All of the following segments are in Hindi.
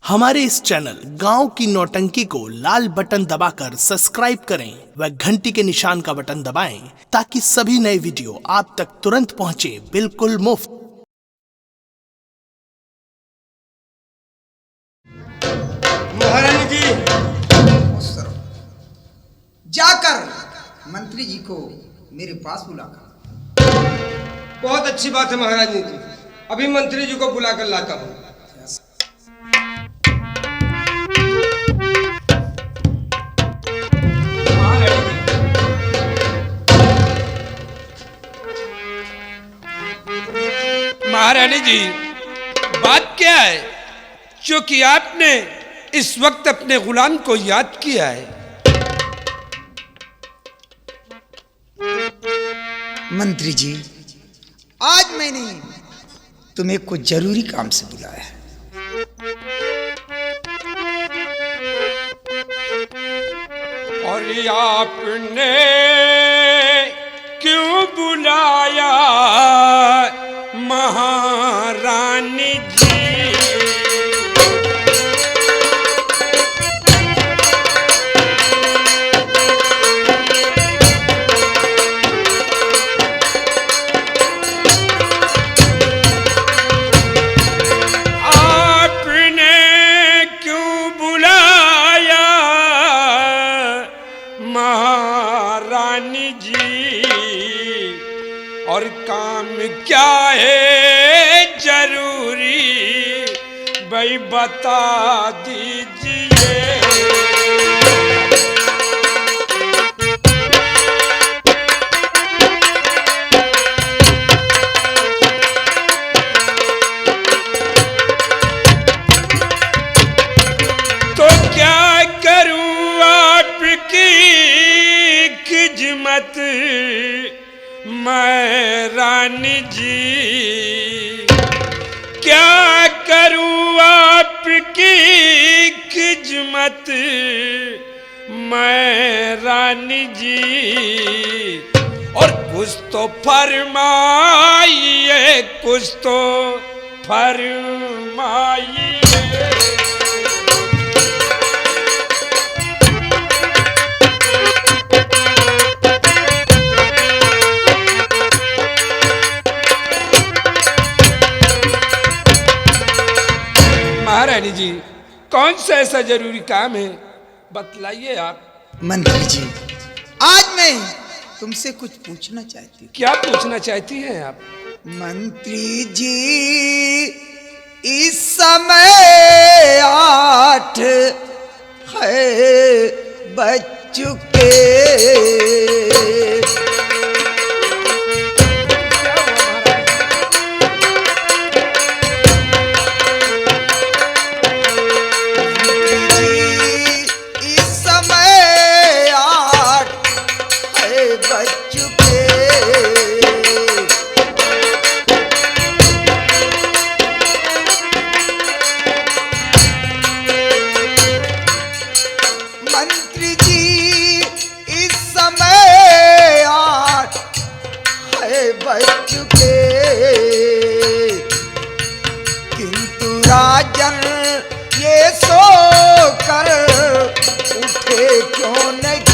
हमारे इस चैनल गांव की नौटंकी को लाल बटन दबाकर सब्सक्राइब करें व घंटी के निशान का बटन दबाएं ताकि सभी नए वीडियो आप तक तुरंत पहुंचे बिल्कुल मुफ्त। महारानी जी, जाकर मंत्री जी को मेरे पास बुलाकर। बहुत अच्छी बात है महारानी जी, अभी मंत्री जी को बुलाकर लाता हूँ। महारानी जी, बात क्या है जो कि आपने इस वक्त अपने गुलाम को याद किया है? मंत्री जी, आज मैंने तुम्हें कुछ जरूरी काम से बुलाया है। और आपने क्यों बुलाया महारानी जी? आपने क्यों बुलाया महारानी जी? और काम क्या है जरूरी भाई बता दीजिए। तो क्या करूं आपकी खिदमत मैं रानी जी? क्या करूं आपकी खिदमत मैं रानी जी? और कुछ तो फरमाइए, कुछ तो फरमाइए। महारानी जी, कौन सा ऐसा जरूरी काम है, बतलाइए आप। मंत्री जी, आज मैं तुमसे कुछ पूछना चाहती हूँ। क्या पूछना चाहती हैं आप? मंत्री जी, इस समय 8 बज चुके। किंतु राजन ये सो कर उठे क्यों नहीं?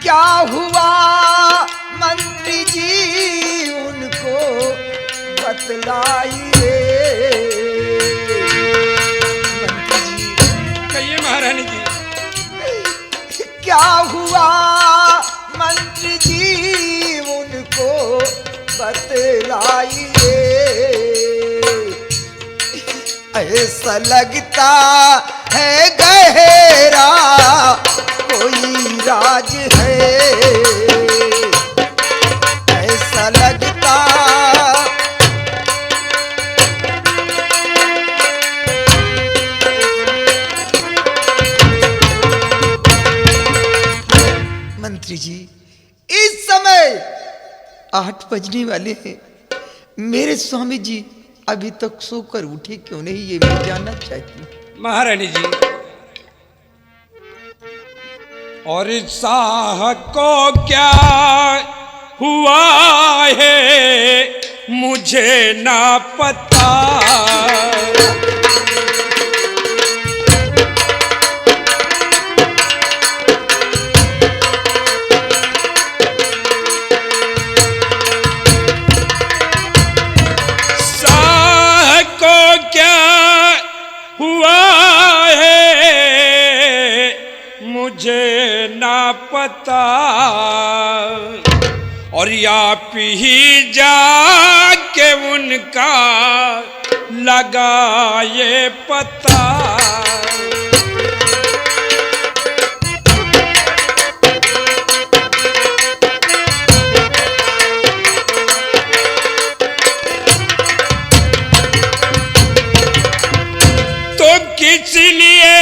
क्या हुआ मंत्री जी, उनको बतलाइए। मंत्री जी, कहिए महारानी जी। क्या हुआ मंत्री जी, उनको बतलाइए। ऐसा लगता है गहरा कोई राज है। ऐसा लगता मंत्री जी, इस समय 8 बजने वाले हैं। मेरे स्वामी जी अभी तक सोकर उठे क्यों नहीं, ये मैं जानना चाहती हूँ। महारानी जी, और शाह को क्या हुआ है मुझे ना पता, शाह को क्या हुआ है मुझे ना पता, और आप ही जाके उनका लगाए पता। तो किस लिए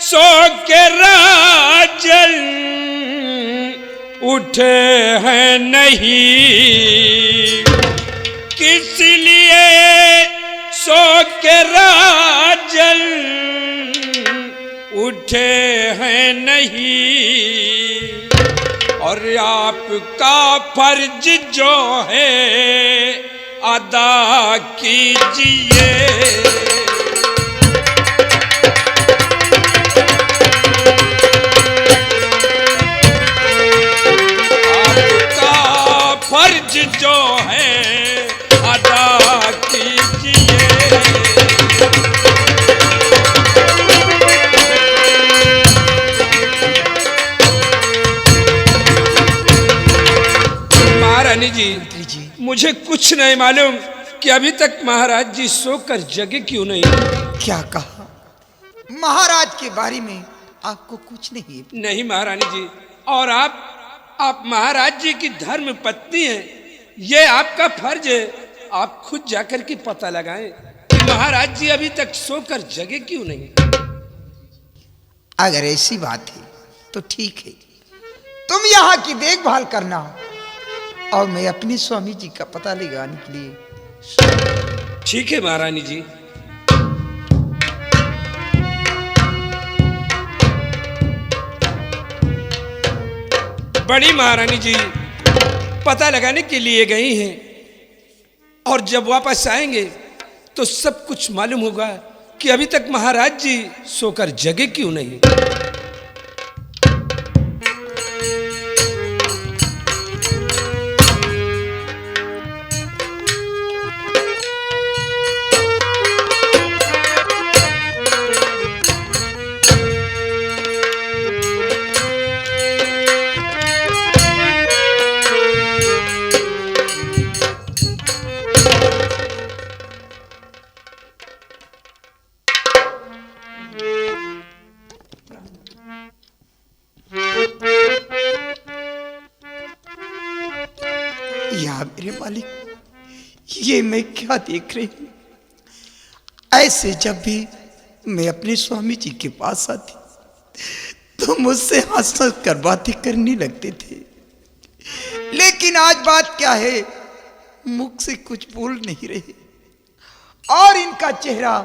सो के राजन उठे हैं नहीं, किस लिए सो के राजन उठे हैं नहीं, और आपका फर्ज जो है अदा कीजिए। फर्ज जो है अदा कीजिए। महारानी जी, मुझे कुछ नहीं मालूम कि अभी तक महाराज जी सोकर जगे क्यों नहीं। क्या कहा? महाराज के बारे में आपको कुछ नहीं? नहीं महारानी जी, और आप महाराज जी की धर्म पत्नी हैं, ये आपका फर्ज है। आप खुद जाकर के पता लगाएं कि महाराज जी अभी तक सोकर जगे क्यों नहीं। अगर ऐसी बात है तो ठीक है, तुम यहाँ की देखभाल करना और मैं अपने स्वामी जी का पता लगाने के लिए। ठीक है महारानी जी। बड़ी महारानी जी पता लगाने के लिए गई हैं, और जब वापस आएंगे तो सब कुछ मालूम होगा कि अभी तक महाराज जी सोकर जगे क्यों नहीं। या मेरे मालिक, ये मैं क्या देख रही हूं? ऐसे जब भी मैं अपने स्वामी जी के पास आती तो मुझसे हंस कर बातें करने लगते थे, लेकिन आज बात क्या है, मुख से कुछ बोल नहीं रहे और इनका चेहरा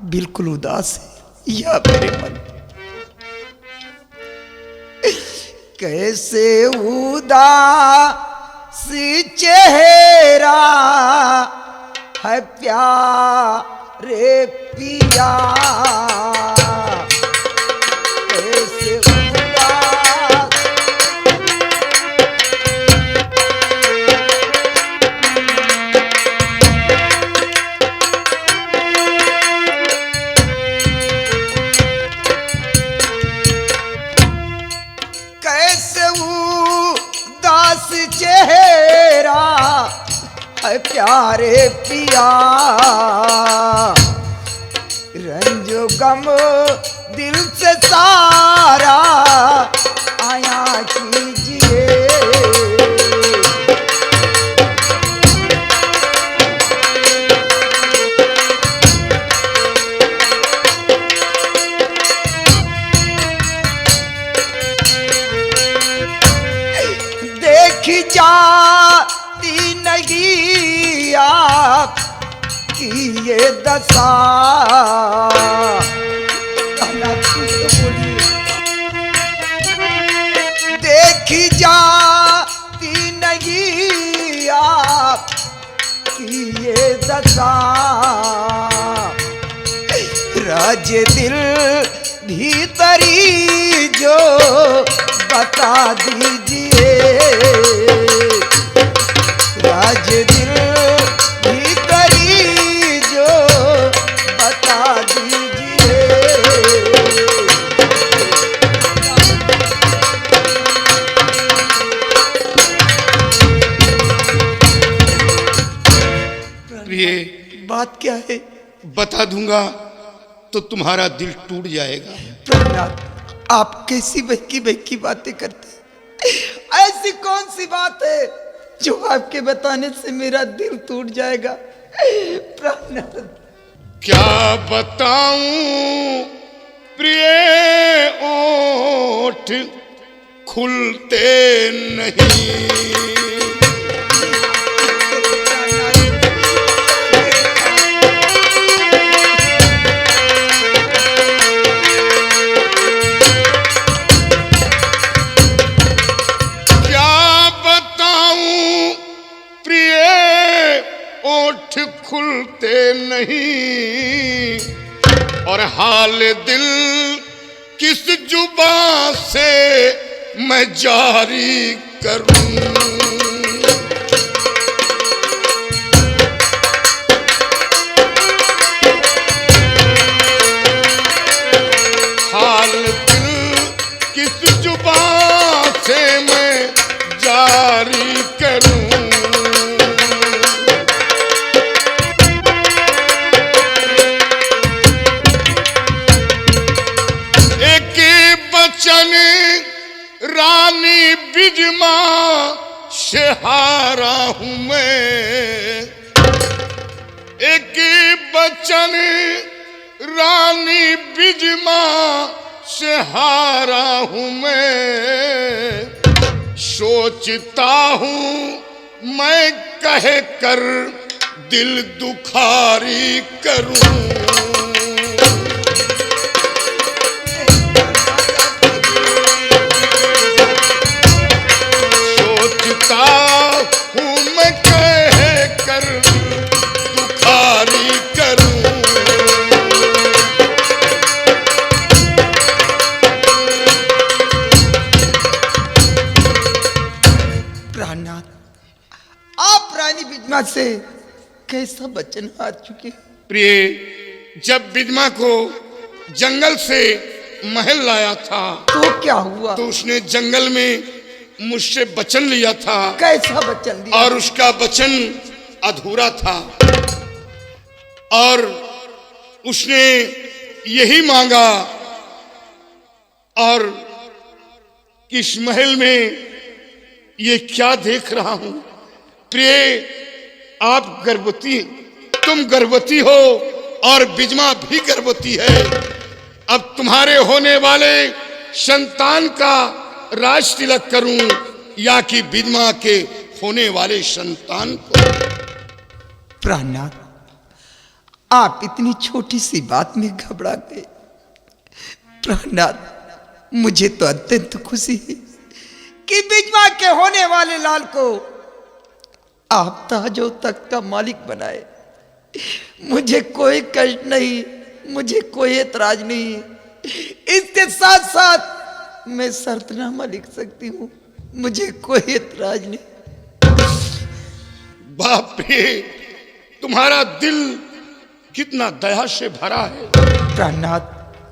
बिल्कुल उदास है। या मेरे मन कैसे उदास चेहरा है प्यारे पिया, कैसे उदास कैसे उदास चेहरा है प्यारे पिया, रंजो गम दिल से सारा आया कीजिए। देख जाती नहीं आप ये दशा। देखी जाती नहीं आप की ये दशा, राज दिल भीतरी जो बता दीजिए, राज दिल भीतरी जो बता दीजिए। प्रिय, बात क्या है? बता दूंगा तो तुम्हारा दिल टूट जाएगा। प्रहलाद, आप कैसी बहकी बहकी बातें करते हैं? ऐसी कौन सी बात है जो आपके बताने से मेरा दिल टूट जाएगा? प्रहलाद, क्या बताऊं प्रिय, ओठ खुलते नहीं। खुलते नहीं और हाल दिल किस जुबान से मैं जारी करूं। हाल दिल किस जुबान से मैं जारी करूं। रानी बिजमा से हारा हूं मैं, एक बचन रानी बिजमा से हारा हूं मैं। सोचता हूं मैं कह कर दिल दुखारी करूं। हूँ मैं कह कर दुखारी करूं। प्राणनाथ, आप रानी बिजमा से कैसा वचन हार चुके? प्रिय, जब बिजमा को जंगल से महल लाया था तो क्या हुआ? तो उसने जंगल में मुझसे वचन लिया था। कैसा वचन दिया? और उसका वचन अधूरा था और उसने यही मांगा और किस महल में ये क्या देख रहा हूं। प्रिय, आप गर्भवती, तुम गर्भवती हो और बिजमा भी गर्भवती है। अब तुम्हारे होने वाले संतान का राज तिलक करूं या कि बिजमा के होने वाले संतान को? प्राणनाथ, आप इतनी छोटी सी बात में घबरा गए। प्राणनाथ, मुझे तो अत्यंत खुशी है कि बिजमा के होने वाले लाल को आप ताजो तख्त का मालिक बनाए। मुझे कोई कष्ट नहीं, मुझे कोई एतराज नहीं। इसके साथ साथ मैं शर्तनामा लिख सकती हूँ, मुझे कोई एतराज नहीं। बाप रे, तुम्हारा दिल कितना दया से भरा है। प्राणनाथ,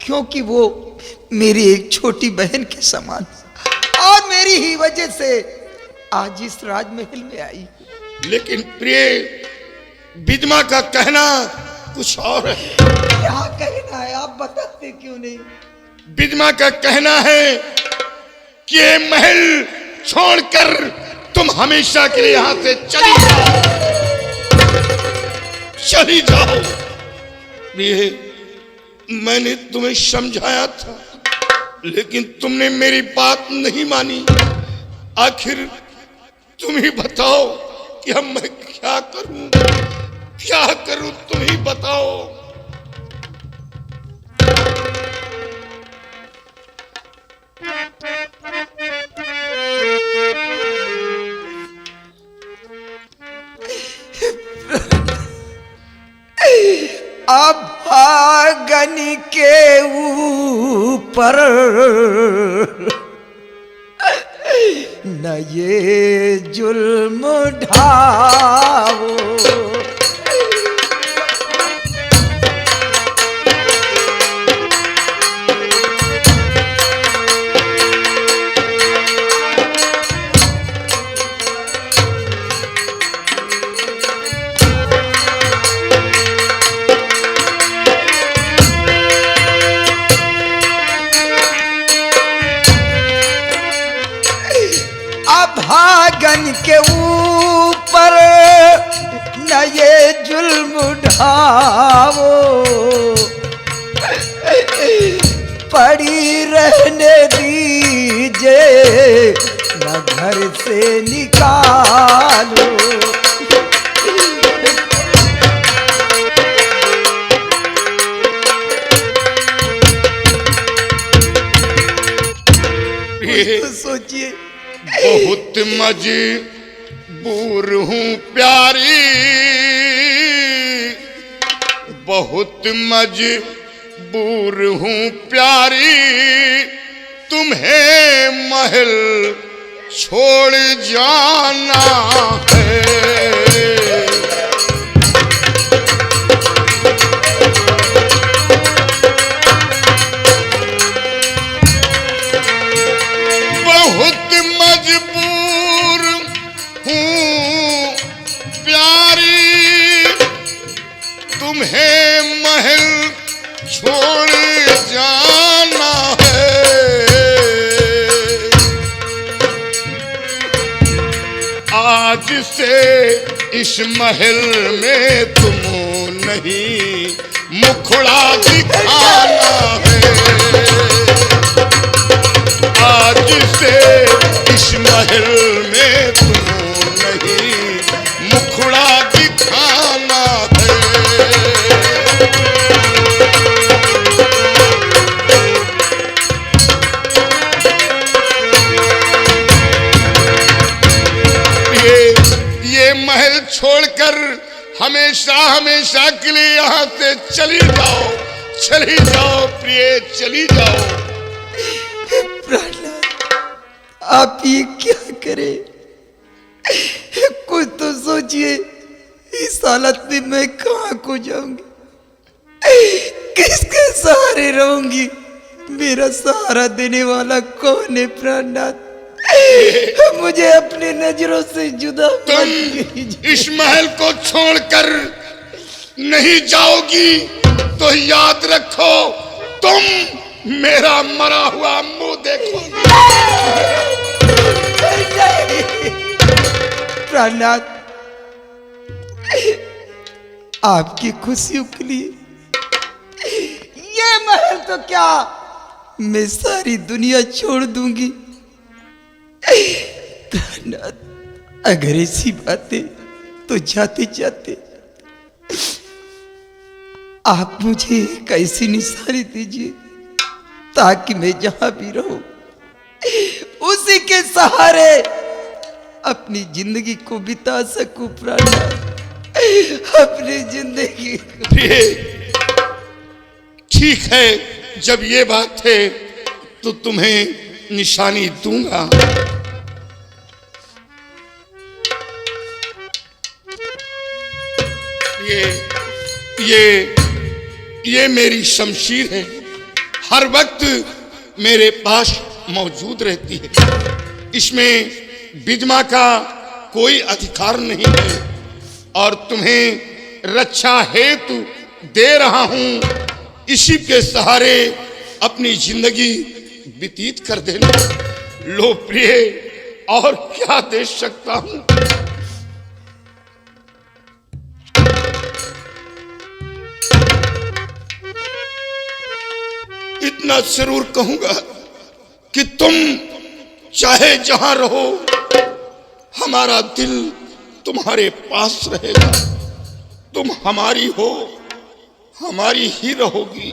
क्योंकि वो मेरी एक छोटी बहन के समान और मेरी ही वजह से आज इस राजमहल में आई। लेकिन प्रिय, बिजमा का कहना कुछ और है। क्या कहना है, आप बताते क्यों नहीं? बिजमा का कहना है कि ये महल छोड़कर तुम हमेशा के लिए यहां से चली जाओ। ये मैंने तुम्हें समझाया था लेकिन तुमने मेरी बात नहीं मानी। आखिर तुम ही बताओ कि अब मैं क्या करूं, क्या करूं तुम ही बताओ। अभागन के ऊपर न ये जुल्म ढाओ, अभागन के ऊपर न ये जुल्म ढाओ, पड़ी रहने दीजिए न घर से निकालो। तो सोचिए, बहुत मजबूर हूं प्यारी, बहुत मजबूर हूं प्यारी, तुम्हें महल छोड़ जाना है। बहुत मजबूर हूँ प्यारी, तुम्हें महल छोड़ जाना है। आज से इस महल में तुम नहीं मुखड़ा दिखाना है। आज से इस महल में तुम नहीं मुखड़ा दिखाना है। ये महल छोड़कर हमेशा हमेशा के लिए यहाँ से चली जाओ प्रिय, चली जाओ। आप ये क्या करें? कुछ तो सोचिए, इस हालत में मैं कहाँ को जाऊंगी, किसके सहारे रहूंगी? मेरा सहारा देने वाला कौन है? प्राणनाथ, मुझे अपनी नजरों से जुदा तुम इस महल को छोड़कर नहीं जाओगी तो याद रखो, तुम मेरा मरा हुआ मुंह देखोगी। प्राणनाथ, आपकी खुशियों के लिए ये महल तो क्या, मैं सारी दुनिया छोड़ दूंगी। प्राणनाथ, अगर ऐसी बातें तो जाते जाते आप मुझे एक ऐसी निशानी दीजिए ताकि मैं जहां भी रहूं उसी के सहारे अपनी जिंदगी को बिता सकूं। प्राणनाथ, अपनी जिंदगी को। ठीक है, जब ये बात है तो तुम्हें निशानी दूंगा। ये मेरी शमशीर है, हर वक्त मेरे पास मौजूद रहती है। इसमें बिजमा का कोई अधिकार नहीं है और तुम्हें रक्षा हेतु दे रहा हूं। इसी के सहारे अपनी जिंदगी व्यतीत कर देना। लो प्रिय, और क्या दे सकता हूं? इतना जरूर कहूंगा कि तुम चाहे जहां रहो, हमारा दिल तुम्हारे पास रहेगा। तुम हमारी हो, हमारी ही रहोगी।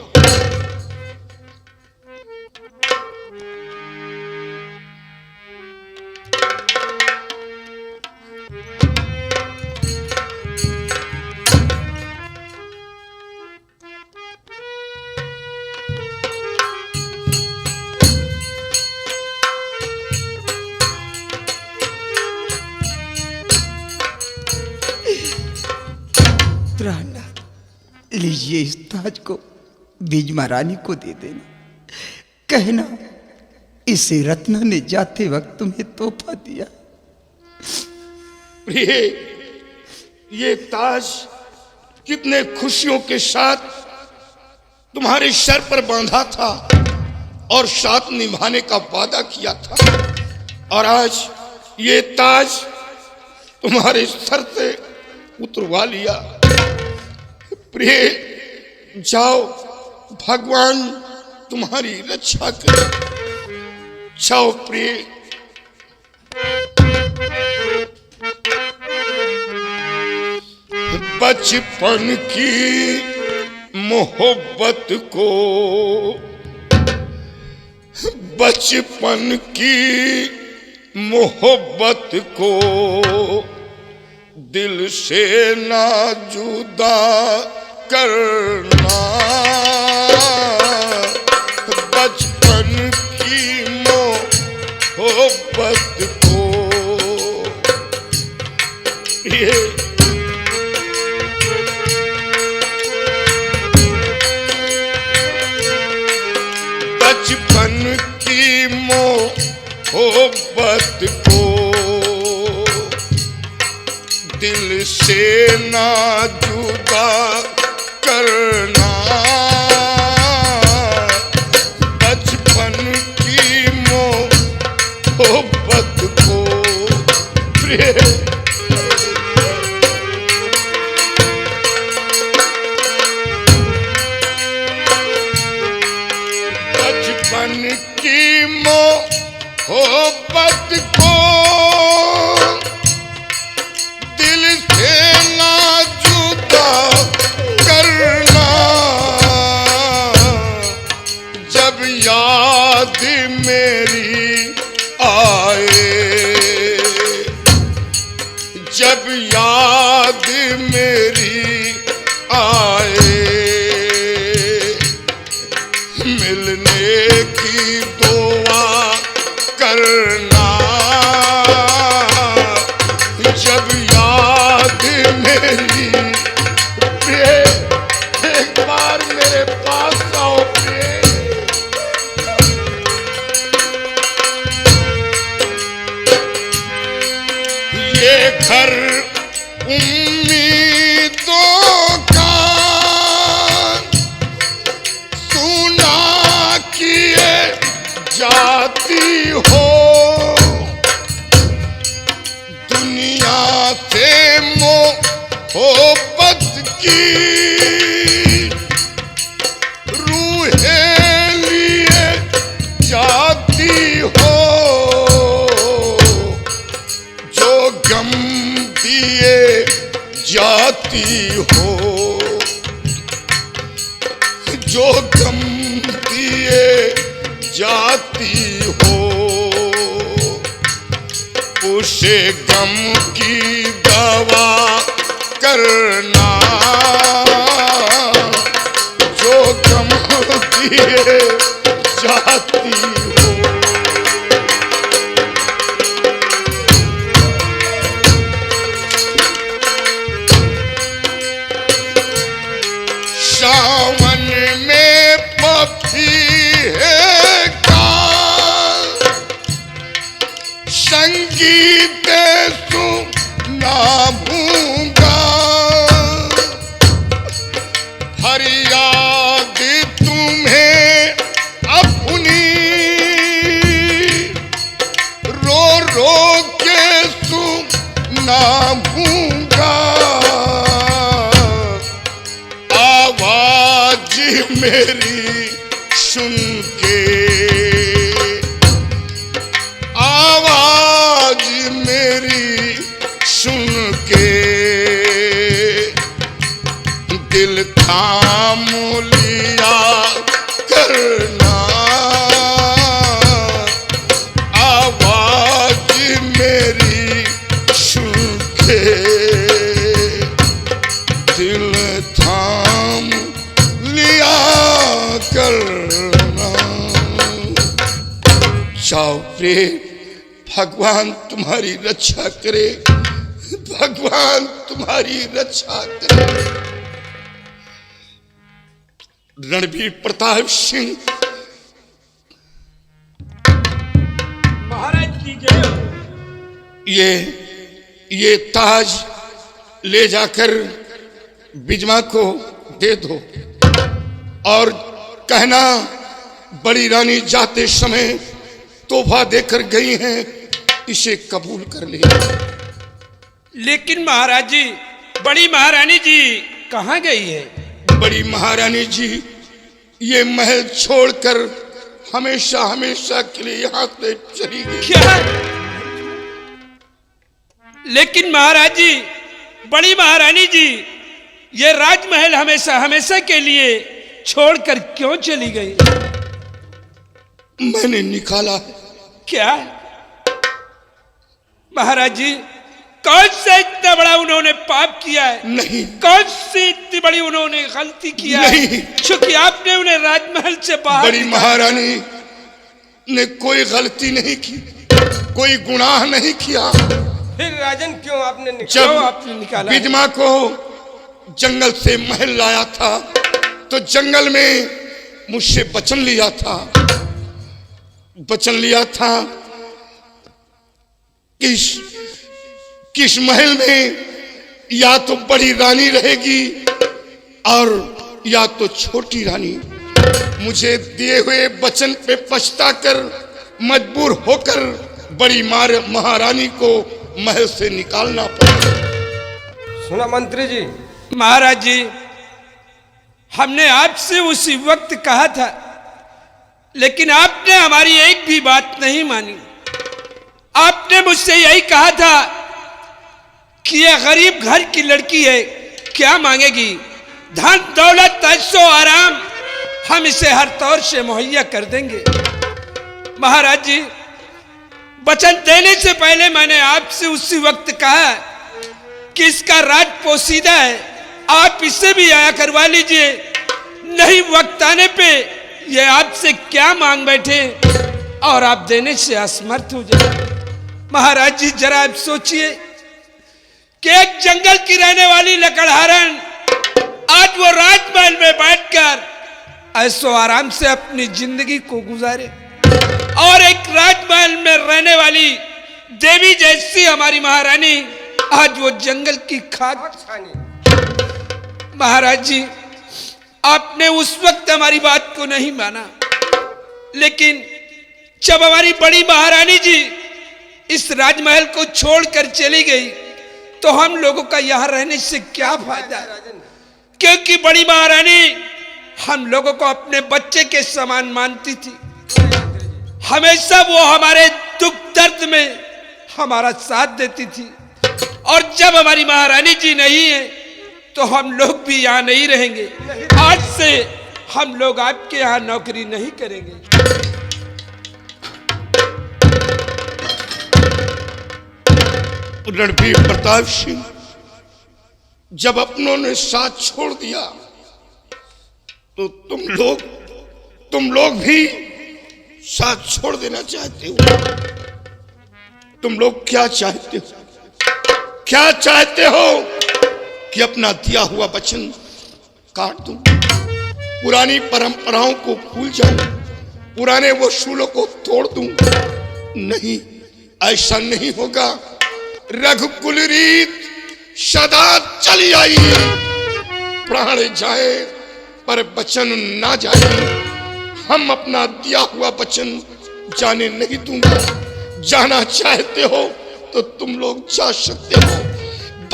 प्राणनाथ, लीजिए इस ताज को बीज महारानी को दे देना। कहना इसे रत्ना ने जाते वक्त तुम्हें तोहफा दिया। प्रिय, ये ताज कितने खुशियों के साथ तुम्हारे सर पर बांधा था और साथ निभाने का वादा किया था, और आज ये ताज तुम्हारे सर से उतरवा लिया। प्रिय, जाओ, भगवान तुम्हारी रक्षा करे। जाओ प्रिय। बचपन की मोहब्बत को, बचपन की मोहब्बत को दिल से ना जुदा करना। बचपन की मोहब्बत को ये बचपन की मोहब्बत को दिल से ना जुदा करना। बचपन की मोहब्बत को प्रिय, बचपन की मोहब्बत को दिल से ना जुदा करना। जब याद मेरी आए, जब याद मेरी आए, मिलने की दुआ करना। जब याद मेरी, प्रिय एक बार मेरे पास आओ प्रिय। ये घर उम्मीदों का सुना किए जाती हो। दुनिया से मोहब्बत की रूहें लिए जाती हो। जो गम दिए जाती हो, जो गम दिए जाती हो, उसे गम की दवा करना। जो गम दिए जाती हो, सावन में पपीहे का संगीत सुनाऊंगा। फरियाद तुम्हें अपनी रो रो के सुनाऊंगा। आवाज मेरी सुन के, आवाज मेरी सुन के दिल थाम लिया करना, आवाज मेरी सुन के दिल थाम लिया करना। जाओ प्रिय, भगवान तुम्हारी रक्षा करे, भगवान तुम्हारी रक्षा करे। रणबीर प्रताप सिंह महाराज की जय हो। ये ताज ले जाकर बिजमा को दे दो और कहना बड़ी रानी जाते समय तोहफा देकर गई हैं, इसे कबूल कर ले। लेकिन महाराज जी, बड़ी महारानी जी कहाँ गई है? बड़ी महारानी जी ये महल छोड़कर हमेशा हमेशा के लिए यहाँ से चली गई। क्या? लेकिन महाराज जी, बड़ी महारानी जी ये राजमहल हमेशा हमेशा के लिए छोड़कर क्यों चली गई? मैंने निकाला है। क्या महाराज जी, कौन सा इतना बड़ा उन्होंने पाप किया है? नहीं, कौन सी इतनी बड़ी उन्होंने गलती किया नहीं। है क्योंकि आपने उन्हें राजमहल से बाहर बड़ी महारानी ने कोई गलती नहीं की, कोई गुनाह नहीं किया। फिर राजन क्यों आपने जब आपने निकाला? बिजमा को जंगल से महल लाया था तो जंगल में मुझसे वचन लिया था किस महल में या तो बड़ी रानी रहेगी और या तो छोटी रानी। मुझे दिए हुए वचन पे पछताकर मजबूर होकर बड़ी महारानी को महल से निकालना पड़ा। सुना मंत्री जी? महाराज जी, हमने आपसे उसी वक्त कहा था, लेकिन आपने हमारी एक भी बात नहीं मानी। आपने मुझसे यही कहा था कि यह गरीब घर की लड़की है, क्या मांगेगी? धन दौलत ऐशो आराम हम इसे हर तौर से मुहैया कर देंगे। महाराज जी, वचन देने से पहले मैंने आपसे उसी वक्त कहा कि इसका राज पोशीदा है, आप इसे भी आया करवा लीजिए। नहीं, वक्त आने पे ये आपसे क्या मांग बैठे और आप देने से असमर्थ हो जाए। महाराज जी, जरा आप सोचिए कि एक जंगल की रहने वाली लकड़हारन आज वो राजमहल में बैठकर ऐसो आराम से अपनी जिंदगी को गुजारे, और एक राजमहल में रहने वाली देवी जैसी हमारी महारानी आज वो जंगल की खाक खानी। महाराज जी, आपने उस वक्त हमारी बात को नहीं माना, लेकिन जब हमारी बड़ी महारानी जी इस राजमहल को छोड़कर चली गई तो हम लोगों का यहां रहने से क्या फायदा? क्योंकि बड़ी महारानी हम लोगों को अपने बच्चे के समान मानती थी। हमेशा वो हमारे दुख दर्द में हमारा साथ देती थी, और जब हमारी महारानी जी नहीं है तो हम लोग भी यहाँ नहीं रहेंगे। आज से हम लोग आपके यहाँ नौकरी नहीं करेंगे। रणबीर प्रताप सिंह, जब अपनों ने साथ छोड़ दिया तो तुम लोग भी साथ छोड़ देना चाहते हो। तुम लोग क्या चाहते हो? क्या चाहते हो कि अपना दिया हुआ वचन काट दूं, पुरानी परंपराओं को भूल जाऊं, पुराने वसूलों को तोड़ दूं? नहीं, ऐसा नहीं होगा। रघुकुल रीत सदा चली आई, प्राण जाए पर वचन ना जाए। हम अपना दिया हुआ वचन जाने नहीं दूंगा। जाना चाहते हो तो तुम लोग जा सकते हो।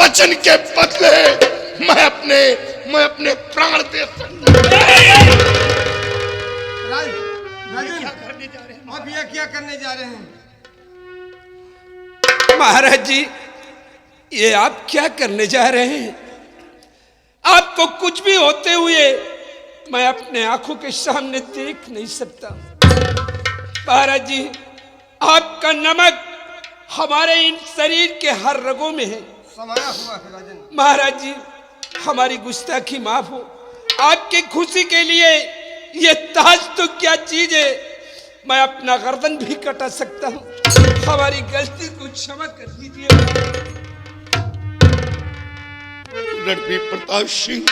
वचन के बदले मैं अपने प्राण दे सकता हूं। आप यह क्या करने जा रहे हैं? महाराज जी, ये आप क्या करने जा रहे हैं? आपको कुछ भी होते हुए मैं अपने आंखों के सामने देख नहीं सकता। महाराज जी, आपका नमक हमारे इन शरीर के हर रगों में है। समाया हुआ है राजन। महाराज जी, हमारी गुस्ताखी माफ हो। आपकी खुशी के लिए ये ताज तो क्या चीज है, मैं अपना गर्दन भी कटा सकता हूँ। हमारी गलती को क्षमा कर दीजिए। रणबीर प्रताप सिंह,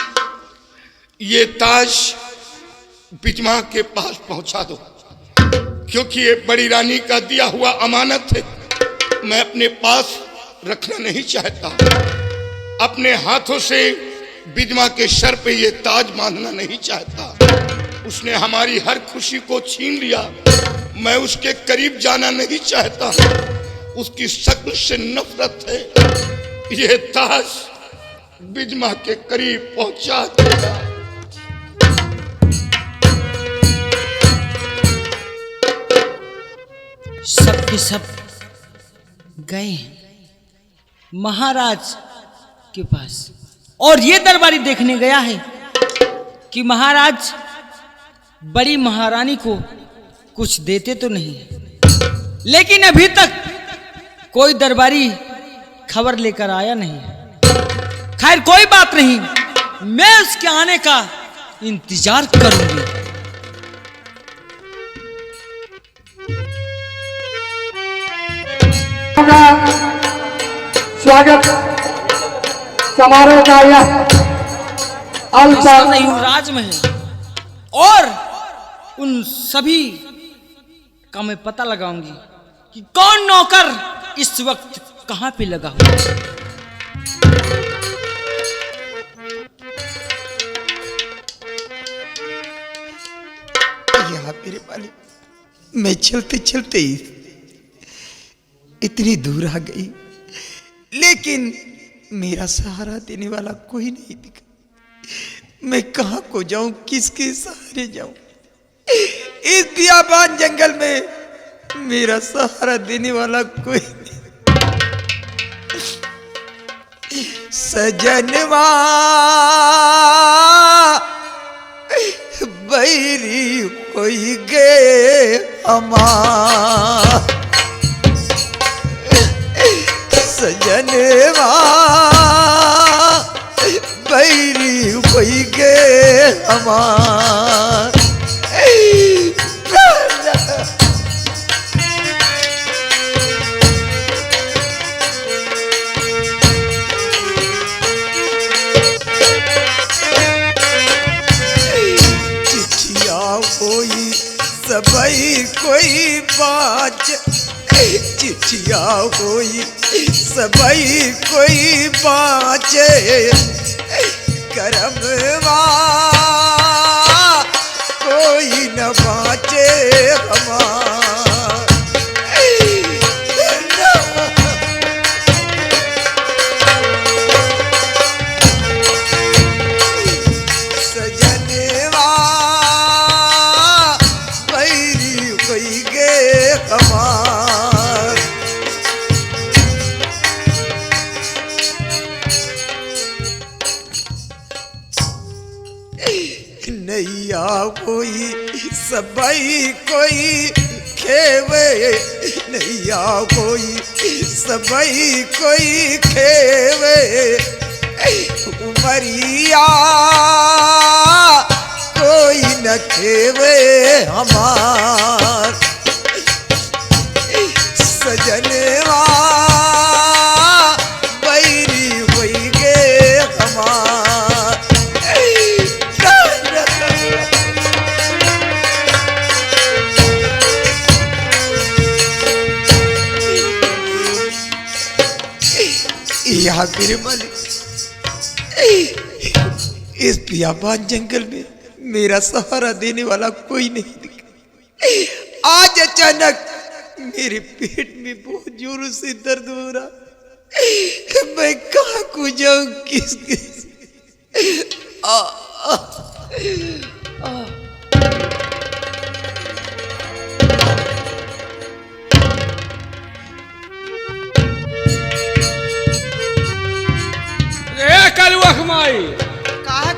ये ताज बिजमा के पास पहुंचा दो, क्योंकि ये बड़ी रानी का दिया हुआ अमानत है। मैं अपने पास रखना नहीं चाहता। अपने हाथों से बिजमा के सर पे ये ताज बांधना नहीं चाहता। उसने हमारी हर खुशी को छीन लिया। मैं उसके करीब जाना नहीं चाहता। उसकी शक्ल से नफरत है। ये ताज बिजमा के करीब पहुंचा देगा। सब के सब गए हैं महाराज के पास, और ये दरबारी देखने गया है कि महाराज बड़ी महारानी को कुछ देते तो नहीं है। लेकिन अभी तक कोई दरबारी खबर लेकर आया नहीं है। खैर कोई बात नहीं, मैं उसके आने का इंतजार करूंगी। स्वागत समारोह का यह राजमहल और उन सभी का मैं पता लगाऊंगी कि कौन नौकर इस वक्त कहां पे लगा हुआ है। यहाँ मेरे वाले, मैं चलते चलते ही इतनी दूर आ गई, लेकिन मेरा सहारा देने वाला कोई नहीं दिखा। मैं कहां को जाऊं, किसके सहारे जाऊं? इस बियाबान जंगल में मेरा सहारा देने वाला कोई नहीं। सजनवा बैरी कोई गे हमार, सजनवा बैरी कोई गे हमार। चिट्ठिया कोई सबई कोई बाच, चिट्ठिया कोई सबई कोई बाचे, करमवा कोई न बाचे हमार। सजनवा बैरी कोई गे हमार। नैया कोई सबई कोई खेवे, नैया कोई सबई कोई खेवे, उमरिया कोई न खेवे हमार। सजनवा बैरी होई गे हमार। यहाँ मेरे मालिक, इस बियाबान जंगल में मेरा सहारा देने वाला कोई नहीं दिखा। आज अचानक मेरे पेट में बहुत जोरों से दर्द हो रहा। मैं कहाँ को जाऊं, किसके कलुआ माई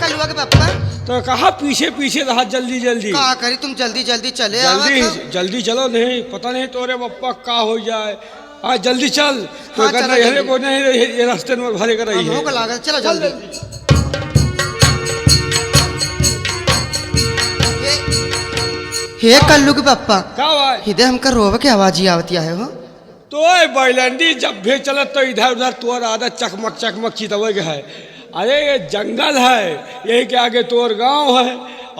कलुआ के पप्पा तो कहा पीछे पीछे रहा जल्दी जल्दी का करी तुम जल्दी जल्दी चले आवा जल्दी जल्दी चलो नहीं पता नहीं तोरे पप्पा का हो जाए। हाँ जल्दी चल तो हाँ, कहता चलो है जल्दी। वो नहीं ये रास्ते में भरे कर रही है। हमको लागल चलो जल्दी हे कल्लू के पप्पा का भाई हिदे हमका रोवे के आवाज ही आवती है हो तो बैलंडी जब भी चलत तो इधर उधर तोर आदत चकमक चकमक चितवे के है। अरे ये जंगल है यही के आगे तोर गांव है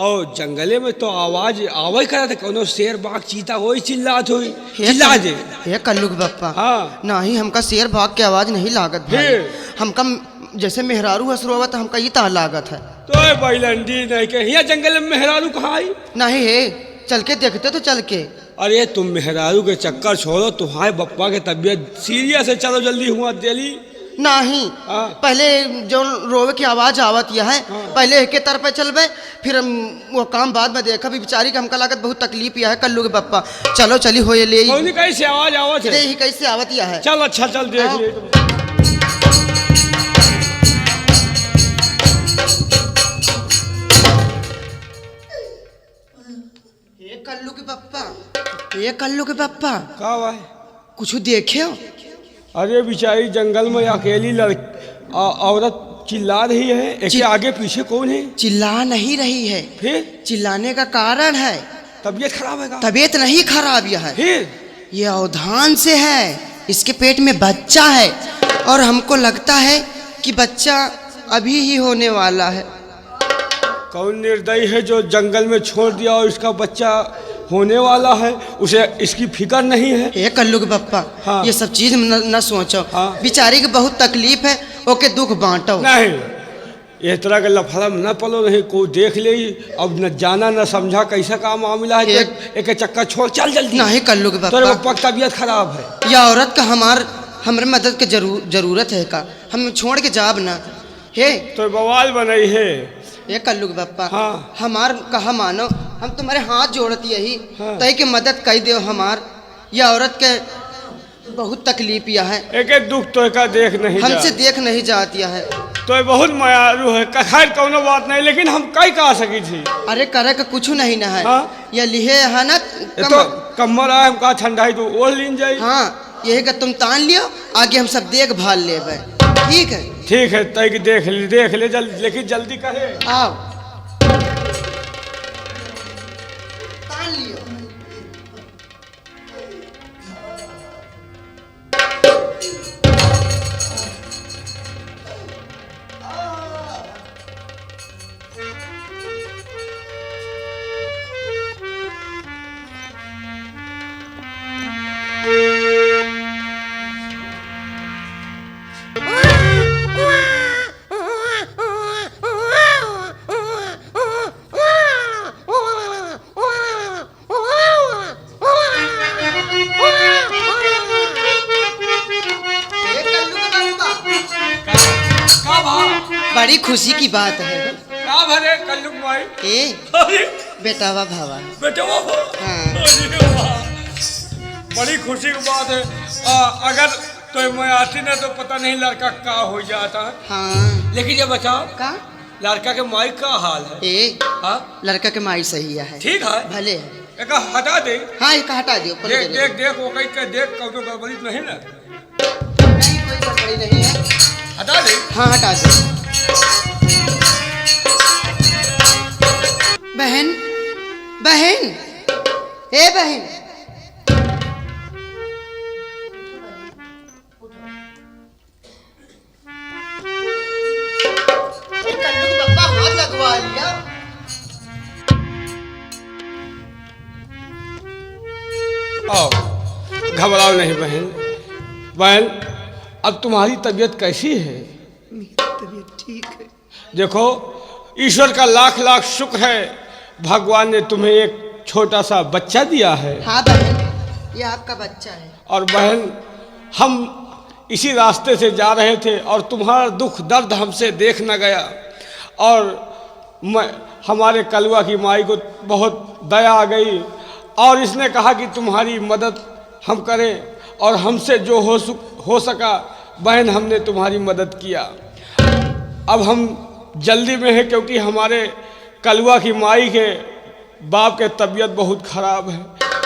और जंगले में तो आवाज आवे करे कोनो शेर बाघ चीता होई चिल्लात होई चिल्ला दे। हे कल्लू के पप्पा हाँ नहीं हमका शेर भाग के आवाज नहीं लागत भाई फिर? हमका जैसे मेहरारू हसरोवत हमका ये ता लागत है तो बैलंडी नहीं के यहाँ जंगल में मेहरारू कहाँ आई। नहीं है चल के देखते तो चल के अरे तुम मेहरारू के चक्कर छोड़ो तुम्हारे बप्पा के तबीयत सीरियस है चलो जल्दी हुआ दिल्ली। नहीं हाँ। पहले जो रोवे की आवाज आवत यह है पहले एक तरफ पे चलबे फिर वो काम बाद में देखा भी बेचारी के हमका लागत बहुत तकलीफ यह है कल्लू के पप्पा चलो चली हो ले कौन कैसे आवाज आवत है ही कैसे आवत यह है चल अच्छा चल देख हाँ। ले ये कल्लू के पप्पा ये कल्लू के पप्पा का भाई कुछ देखे हो अरे बेचारी जंगल में अकेली औरत चिल्ला रही है इसके आगे पीछे कौन है। चिल्ला नहीं रही है फिर चिल्लाने का कारण है तबीयत खराब है का तबीयत नहीं खराब यह है फिर ये अवधान से है इसके पेट में बच्चा है और हमको लगता है कि बच्चा अभी ही होने वाला है। कौन निर्दयी है जो जंगल में छोड़ दिया और इसका बच्चा होने वाला है उसे इसकी फिक्र नहीं है। ये कल्लू के पप्पा हाँ। ये सब चीज न सोचो हाँ। बेचारी के बहुत तकलीफ है ओके दुख बांटो नहीं ये तरह के लफड़ा में न पलो नहीं कोई देख ले अब न जाना न समझा कैसा का मामला है एक चक्कर छोड़ चल जल्दी। नहीं कल्लू के तेरे पप्पा पप्पा की तबीयत खराब है यह औरत का हमारे मदद की जरूरत है का हम छोड़ के जाब ना हे तो बवाल बनाई है। ये कल्लू के पप्पा हाँ। हमार कहा मानो हम तुम्हारे हाथ जोड़त यही हाँ। तय के मदद कर दो हमार यह औरत के बहुत तकलीफ यह है एक दुख तो का देख नहीं हमसे देख नहीं जाती है तो बहुत मायारू है खैर कोनो बात नहीं लेकिन हम कई कहा सकी थी। अरे करे का कुछ नहीं ना है हाँ। यह लिहे है ना तो कम्मर आए हम कहा ठंडाई तो ओढ़ लीन जाए। हाँ यही का तुम तान लियो आगे हम सब देखभाल लेबे ठीक है तय की देख ले लेकिन जल्दी करे आओ तान लियो बड़ी खुशी की बात है का भरे कल्लू भाई ए अरे बेटावा भावा बेटे वो हाँ अरे वाह, बड़ी खुशी की बात है। अगर तो मैं आती ना तो पता नहीं लड़का का हो जाता है। हाँ लेकिन ये बताओ का लड़का के माई का हाल है। ए हाँ लड़का के माई सही है ठीक है भले है एक हटा दे हाँ एक हटा दियो ऊपर देख दे दो। देख देख वो कहीं के देख कौन गड़बड़ी तो नहीं ना नहीं कोई गड़बड़ी नहीं है हटा दे। हाँ हटा दो बहन बहन ए बहन कल्लू के पप्पा हाथ लगवा लिया आओ घबराओ नहीं बहन बहन अब तुम्हारी तबीयत कैसी है। तबीयत ठीक है देखो ईश्वर का लाख लाख शुक्र है भगवान ने तुम्हें एक छोटा सा बच्चा दिया है। हाँ बहन ये आपका बच्चा है और बहन हम इसी रास्ते से जा रहे थे और तुम्हारा दुख दर्द हमसे देख न गया और हमारे कलवा की माई को बहुत दया आ गई और इसने कहा कि तुम्हारी मदद हम करें और हमसे जो हो सका बहन हमने तुम्हारी मदद किया। अब हम जल्दी में है क्योंकि हमारे कलवा की माई के बाप के तबीयत बहुत ख़राब है।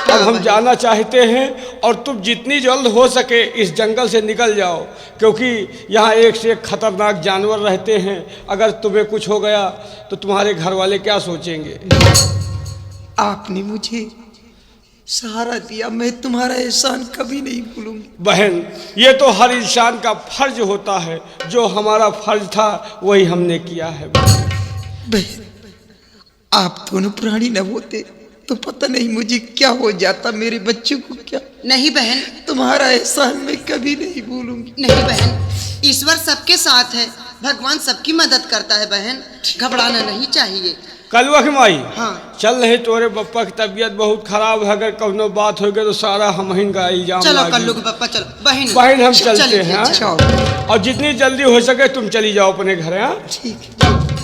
अब हम जाना चाहते हैं और तुम जितनी जल्द हो सके इस जंगल से निकल जाओ, क्योंकि यहाँ एक से एक खतरनाक जानवर रहते हैं। अगर तुम्हें कुछ हो गया तो तुम्हारे घर वाले क्या सोचेंगे? आपने मुझे सहारा दिया, मैं तुम्हारा एहसान कभी नहीं भूलूंगी। बहन, ये तो हर इंसान का फर्ज होता है, जो हमारा फर्ज था वही हमने किया है। बहन, आप दोनों प्राणी न होते तो पता नहीं मुझे क्या हो जाता, मेरे बच्चों को क्या। नहीं बहन, तुम्हारा एहसान मैं कभी नहीं भूलूंगी। नहीं बहन, ईश्वर सबके साथ है, भगवान सबकी मदद करता है बहन, घबराना नहीं चाहिए। कलवा की माई, हाँ चल रहे तोरे बप्पा की तबीयत बहुत खराब है, अगर कौनो बात हो गई तो सारा हमहिन का इल्जाम चलो लागी। कल्लू के पप्पा चलो। बहन बहन हम चलते हैं, अच्छा और जितनी जल्दी हो सके तुम चली जाओ अपने घर। हाँ ठीक है।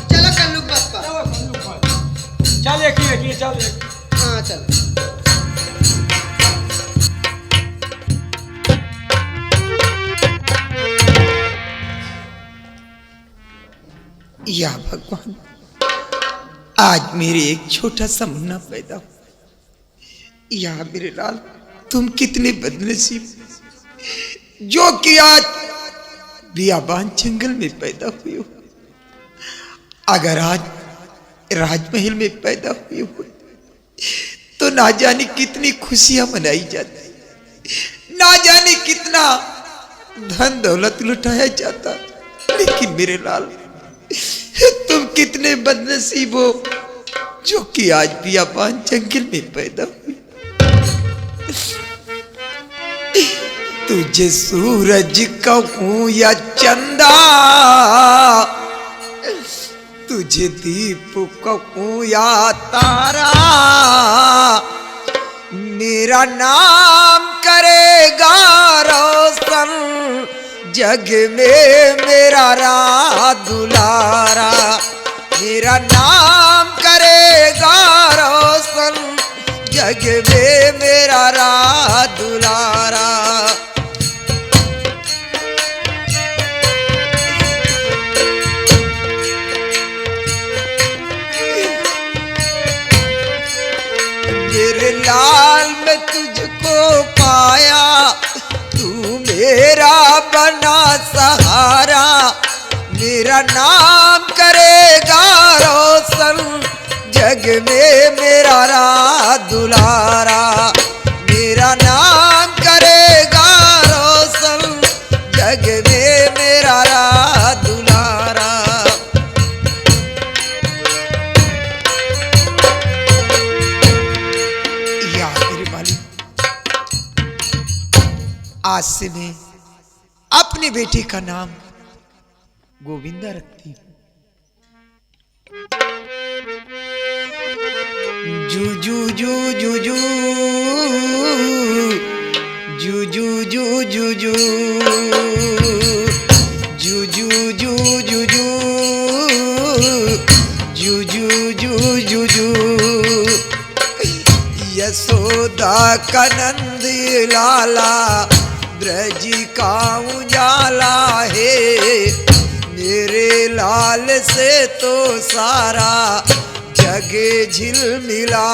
चलो कल्लू के पप्पा। चल एक चल। हाँ चलो। या भगवान, आज मेरे एक छोटा सा मुन्ना पैदा हुआ। या मेरे लाल, तुम कितने बदनसीब जो कि आज बियाबान जंगल में पैदा हुए हो। अगर आज राजमहल में पैदा हुए हो तो ना जाने कितनी खुशियां मनाई जाती, ना जाने कितना धन दौलत लुटाया जाता। लेकिन मेरे लाल, तुम कितने बदनसीब हो जो कि आज बियाबान जंगल में पैदा हुई। तुझे सूरज कहूं या चंदा, तुझे दीप कहूं या तारा, मेरा नाम करेगा रोशन जग में मेरा दुलारा। मेरा नाम करेगा रोशन जग में मेरा दुलारा। मेरे लाल, मैं तुझको पाया, तू मेरा बना सहारा। मेरा नाम करेगा रोशन जग में मेरा दुलारा। मेरा नाम करेगा रोशन जग में मेरा दुलारा। या मेरे मालिक, आज से मैं अपने बेटे का नाम गोविंदा रखती हूँ। जू जू जू जू जू जू जू जू जू जू जू जू जू जू जू जू जू जू जू। यशोदा का नंद लाला, ब्रज का उजाला है। मेरे लाल से तो सारा जग झिलमिला।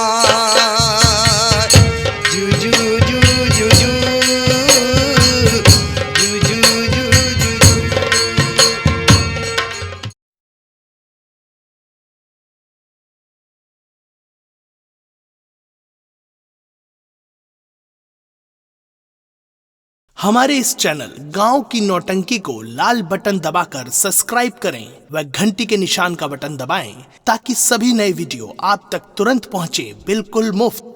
जू जू जू जू जू जू जू जू जू जू। हमारे इस चैनल गांव की नौटंकी को लाल बटन दबाकर सब्सक्राइब करें व घंटी के निशान का बटन दबाएं ताकि सभी नए वीडियो आप तक तुरंत पहुंचे, बिल्कुल मुफ्त।